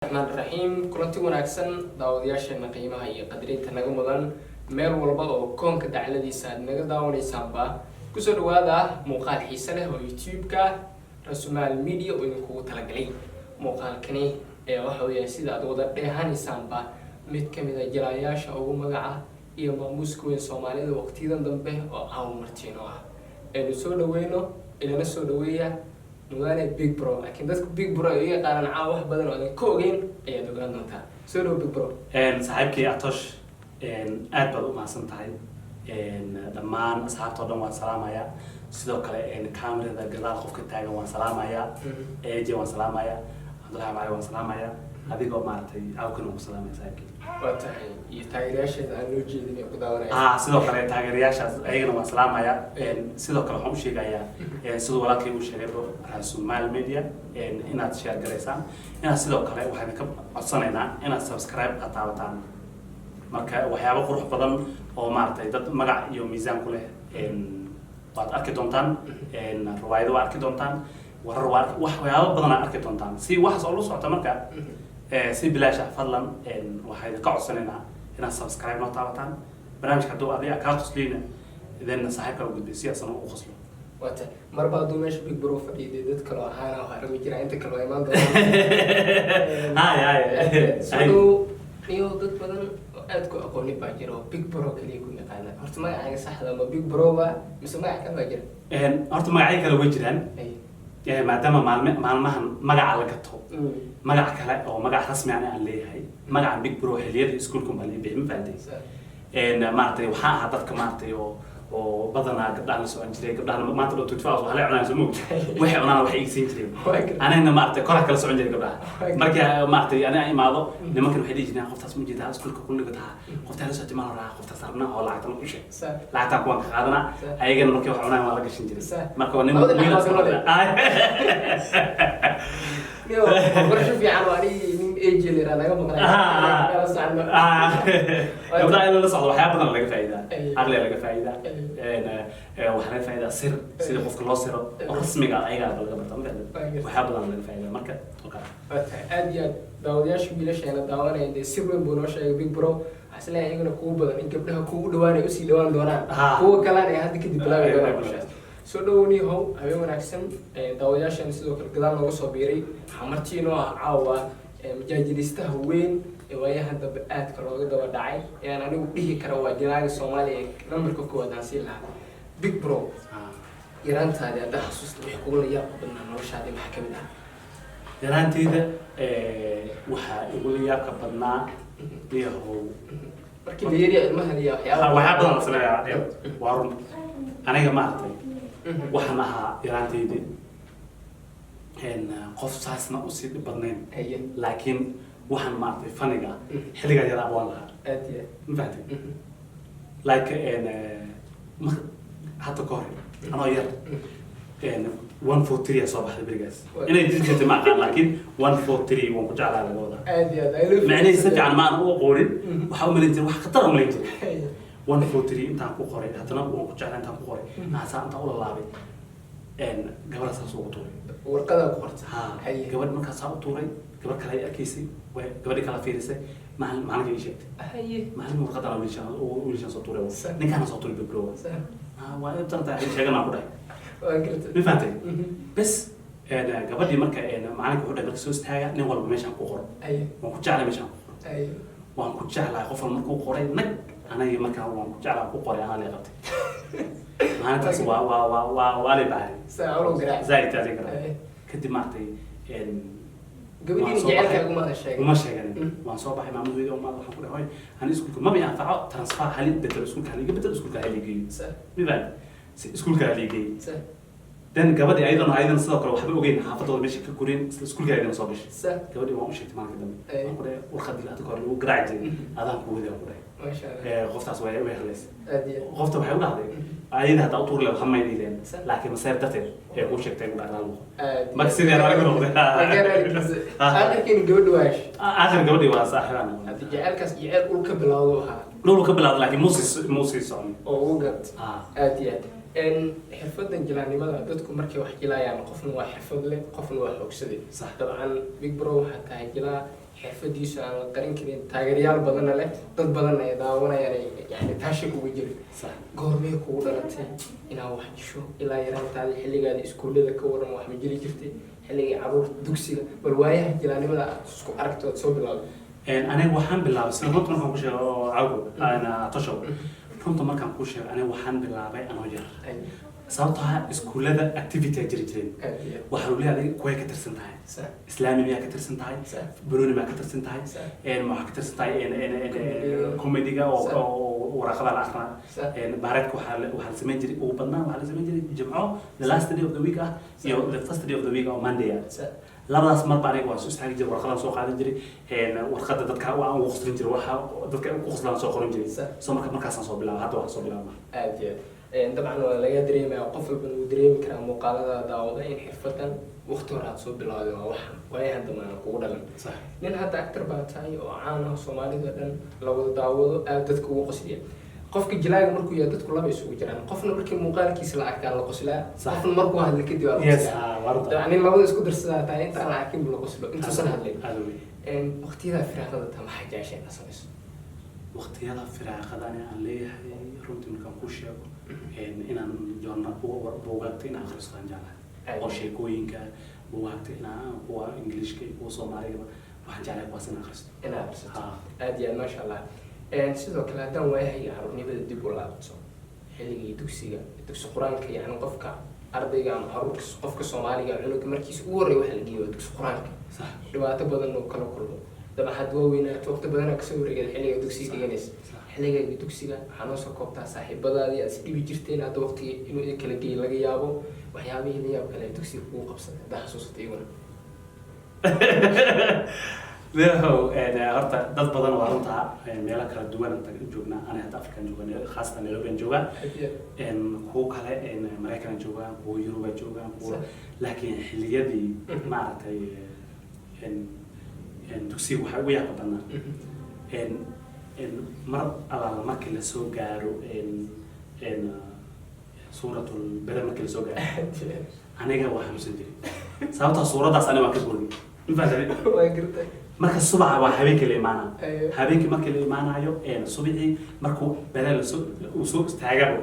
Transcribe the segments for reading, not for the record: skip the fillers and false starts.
الرحمن الرحيم كلنتي wanaagsan daawadayaasheena qiimaha iyo qadrinta naga mudan meel walba oo koonka dacladiisa naga daawanaysaanba ku soo dhawaada muuqaal xiiso leh oo YouTube-ka Rasumaal Media oo idinku talagalay muuqaalkani waxa weeye sida aad wada dheehanaysaanba mid kamid ah jilaayaasha ugu magaca iyo maamuuska weyn Soomaalida waqtiyadan dambe oo aan martiino ah ee soo dhaweyno ilaa soo dhaweeya نواني بيج برو لكن بس بيج برو إيه قارن عاوه بدل ولا كوجين أيه دوغان نتا سولو بيج برو صاحبكي أعطش أدبل ما سنتهاي دمان أصحاب تودم والسلام يا سيدو كله كاميرا ذا جلال خوف كتاعي والسلام يا أجي والسلام يا عبد الله معي والسلام يا هذه قو مارتي أو كنوا والسلام يا صاحبكي واتحي يتاجرياش أنو جيدني قدامنا سيدو كله تاجرياش أيجنا والسلام يا سيدو كله هم شيء جايا sidoo walaalkay uu sheegay Rasumaal Media inaad share gareysaan inaad sidoo kale waxaan ka codsanaynaa inaad subscribe taabataan marka waxyaabo qurux badan oo maartay dad magac iyo miisaan ku leh waad arki doontaan riwaayado waad arki doontaan warar waxyaabo badan aad arki doontaan si wax soo lu socota marka si bilaash ah fadlan waxaan ka codsanaynaa inaad subscribe taabataan barnaamijka doo adiga ka qosliina idan saaxiibka ugu gudbisiya sano u qoslo وات مربع دومش بيج برو فدي دت كلو هانا وحرمي جرا انت كلو ايمان دو هاي سو نيو دت بدن aad ku aqooni baa jiro big bro kaliya ku yaqaana horta magacaaga saxda ma big bro ba mise magac kale baa jira horta magacyo kale way jiraan maadaama maalmahan magaca la gato magac kale oo magac rasmi ah aan leeyahay magaca big bro xiliyada iskuulka ma leeyahay ma fahanteen maartay waxa ah dadka maartay oo badana gabdhaha soo anjiray gabdhaha maanta loo tutfaa waxa la cunaa soo waxay cunaan wax iigsin jireen anayna maartay kor kala soo anjiray gabdhaha markii maartay ana imaado nimankan waxay dhijinaa qoftaas ma jeedaa iskuulka kullu gataa qoftaas soo timaal raa qoftaas sarna oo lacagtan u sheeg lacagta ku aan qaadana ayagana markii wax cunaan waa la gashin jiray marka waa nin يو ورشة في عنواني من أجل أنا قبل ما أنا صعنا يبدأ إلى الصعود وحياة بدنا لقى فايدة أغلى لقى فايدة وحنا فايدة سر سيد قف الله سر رسمي قال أي قال لقى برتام فايدة وحياة بدنا لقى فايدة مركز أوكي أدي داودياش بيلاش أنا داوانا عند سيبر بونوش بيج برو أصلا يجينا كوبا إن قبلها كوب دواني أسي دوان دونا هو كلام هذا كده بلا دونا سودوني هو هاي وناكسن داودياشان سيدو كلام لو صبيري حمرتينو عاوا مجاجيسته وين ويا هذا بقات كلو دوا داعي يعني أنا وديه كروا جناق الصومالي نمبر كوكو دانسيل ها بيج برو يران تادي هذا خصوص يقول يا قبلنا نوش هذه محكمة يران تيدا وح يقول يا قبلنا ليه هو لكن بيري المهني يا وحاب نصنع يا وارم أنا جماعة waxaan ahaa yaraanteydii qof saasna u sii badnayn laakiin waxaan maartay faniga xilliga yaraa waan lahaa ma fahamtay like hadda ka hor anoo yar 143 soo baxday berigaas inay jirtay ma aqaan laakiin 143 waan ku jeclaa laga wadaa macnaheedu si fiican ma aan u qorin waxa u malayn jiray wax khatar u malayn jiray 143 intaan ku qoray hadana waan ku jeclaa intaan ku qoray naasa inta u laabay gabadha saas ugu tuuray warqada ku qortay gabadh markaas saa u tuuray gabadh kale ay arkaysay way gabadhi kala fiirisay maalinka ii sheegtay maalin warqada wiilashan soo tuuray ninkaana soo tuuray bibro waa inta sheegana ku dhahay ma fahantay bas gabadhii marka maalinka wuxuu dhahay marka soo istaaga nin walba meeshaan ku qoro waan ku jeclaa meeshaan ku qoro waan ku jeclaa qof walba markuu qoray nag أنا يمكن أقول جعله كقري أنا اللي قبتي. أنا تاس والي بعدي. سأقوله قراءة. زايد تازي قراءة. كنت معتي. قبلين جعلك أقوم هذا الشيء. وما شيء يعني. وأنا صباح ما عملوا فيديو ما الله حقول هاي. أنا أسكول ما بينفع ترانسفير حالي بدل أسكول كهالي بدل أسكول كهالي جي. بيبان. أسكول كهالي جي. dan gabadhi aydan sidoo kale waxba ogeyn xaafadooda meesha ka koreen iskuulka aydan soo gashay gabadhi waan u sheegtay maalinka dambe waan ku dhahay warqadii aad kor lagu garaacay adaan ku wada ku dhahay ma sha Allah qoftaas way helays qofta waxay u dhahday ayada hada u tuur leh waxma yeeleen laakiin masaar darteed ee ku sheegtay u dhahdaa ma sidii aan lagu noqday aakhirkiin gabadhi waash aakhir gabadhi waa saaxiibana hadii jaceelkaas jeceel ul ka bilowdo ka bilowdo laakiin muusis socon oo u gat aad xirfadan jilaanimada dadku markay wax jilayaan qofna waa xirfad leh qofna waa xoogsaday sax dabcan big bro waxa tahay jilaa xirfadiisu aan la qarin karin taageerayaal badanna leh dad badanna ay daawanayaan yani taasha kuga jirin goormee kugu dhalatay inaad wax jisho ilaa yaraantaada xilligaada iskuullada ka waran wax ma jiri jirtay xilligii caruurta dugsiga bal waayaha jilaanimada aad isku aragto aad soo bilowday aniga waxaan bilaabay sida runta markaan ku sheego cawgo ana tashow runta markaan ku sheego aniga waxaan bilaabay anoo yar sababtoo ah iskuullada activity jiri jireen waxaa leeyahay kuway ka tirsan tahay islaami miyaa ka tirsan tahay buruuni miyaa ka tirsan tahay maxaa ka tirsan tahay comedy-ga oo waraqada la aqrina baareedka waxaa la samayn jiray ugu badnaan waxaa la samayn jiray jimco the last day of the week ah iyo the first day of the week oo monday ah labadaas marba aniga waan soo istaagi jiray warqadan soo qaadan jiray warqada dadka waan ugu qosrin jiray waxa dadka ku qoslaan soo qoran jiray soo markaasaan soo bilaabay hadda waan soo bilaabay aad iyo طبعا ولا قادر يما قفل بالمدريم كان مقالة داوضة إن حرفة وقت ورا تصوب بالعادة واحد ويا عندما نقول لهم صح لأن هذا أكتر بعتاي وعانا صومالي ذا لو داوضة أدت كوا قصدي قفك جلاء مركو يدت كلها بيسوي جران قفنا مركي مقالة كيس العكت على قصلا قف المركو هذا اللي كده ولا يعني لو بدي اسكت درس تاعي أنت أنا عاكم بالقصلا أنت سنة هذلين إن وقتي ذا فرح هذا تام حاجة عشان أسمع waqtiyada firaaqada aan leeyahay runtii markaan ku sheego inaan joornal buugaagta inaan akhristaan jeclahay oo sheekooyinka buugaagta inaan kuwa ingiliishka iyo kuwa soomaaliga waxaan jeclahay kuwaas inaan akhristo inaan akhristo aad iyo aad maasha allah sidoo kale haddaan waayahay caruurnimada dib u laabto xilligii dugsi qur-aanka yani qofka ardayga ama caruurka qofka soomaaliga cunuga markiisa ugu horreeya waxa la geeyo waa dugsi qur-aanka dhibaato badan oo kala kulmo daba had waaweynaato waqti badan ka soo wareegay xilliga dugsiga dhiganaysa xilliga dugsiga waxaa noo soo koobtaa saaxiibadaadii aad isdhibi jirteen hadda waqtiga inuu kala geeyo laga yaabo waxyaabihii la yaab kale dugsiga kugu qabsaday haddaa xasuusatay iguna leeyahow horta dad badan waa runtaa meelo kala duwan joognaa aniga hadda afrikaan joogaa khaasatan nairobian joogaa kuwo kale maraykan joogaa kuwo yuruba joogaa kuwo laakiin xilliyadii maaragtay dugsiga waxaa ugu yaaba badnaa mar alaala markii lasoo gaaro suuratul bere markii lasoo gaaro aniga waa xanuunsan jiray sababtaa suuraddaas aniga waan ka gurgay infaatay marka subaxa waa habeenkii la imaanaa habeenkii markii la imaanayo subixii markuu bere uu soo istaagabo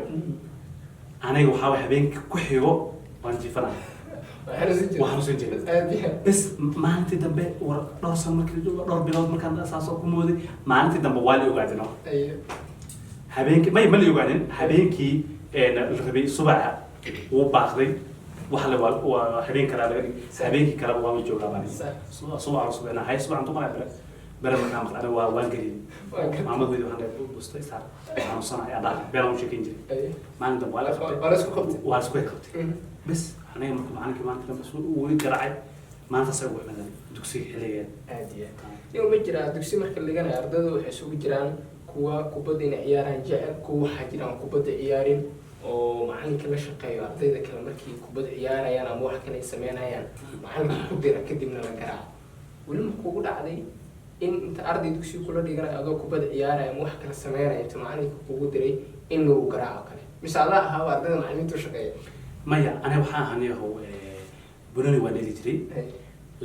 aniga waxaa way habeenkii ku xigo waan jiifanaya waxaan jiray bas maalintii dambe war dhowr sano markii dhowr bilood markaan asaasoo ku mooday maalintii dambe waa la ogaadin habeenkii ma la ogaanin habeenkii la rabay subaxa wuu baaqday waxa la waa habeen kale laga dhigay habeenkii kale waa la joogaa baan subaxa hay subaxan tuqanay bere markaan maqlay waan geliyay maamad weyd waxaan leeyahay bustay saar waxaan sanaya dhaa been u sheekin jiray maalin dambe waa la isku qabtay bas aniga markuu macalinkii maanta dambe uu garacay maanta say ugu ximadan dugsiga xilligeed aad iyo aad ma jiraa dugsi marka lagana ardayda waxay isugu jiraan kuwa kubadda inay ciyaaraan jecel kuwa waxaa jiraan kubadda ciyaarin oo macalinka la shaqeeyo ardayda kale markii kubadda ciyaarayaan ama wax kale ay sameynayaan macalinka ku dira kadibna la garaaco weli ma kugu dhacday in inta arday dugsiga kula dhiganayo adoo kubadda ciyaaraya ama wax kale sameynaya inta macalinka kugu diray in lagu garaaco kale mise alla ahaaba ardayda macalimiinta u shaqeeya maya aniga waxaan ahaniyahow bunani waa dheli jiray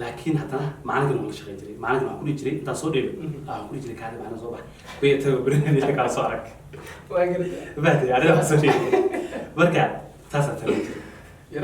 laakiin haddana macalinkan waan la shaqeyn jiray macalinkan waxaan ku dhihi jiray intaan soo dheelo waxaan ku dhihi jiray kaadi macalin soo bax kuya tago bunani kaa soo arag baatay aniga waxaan soo dheeli marka taasaan tagan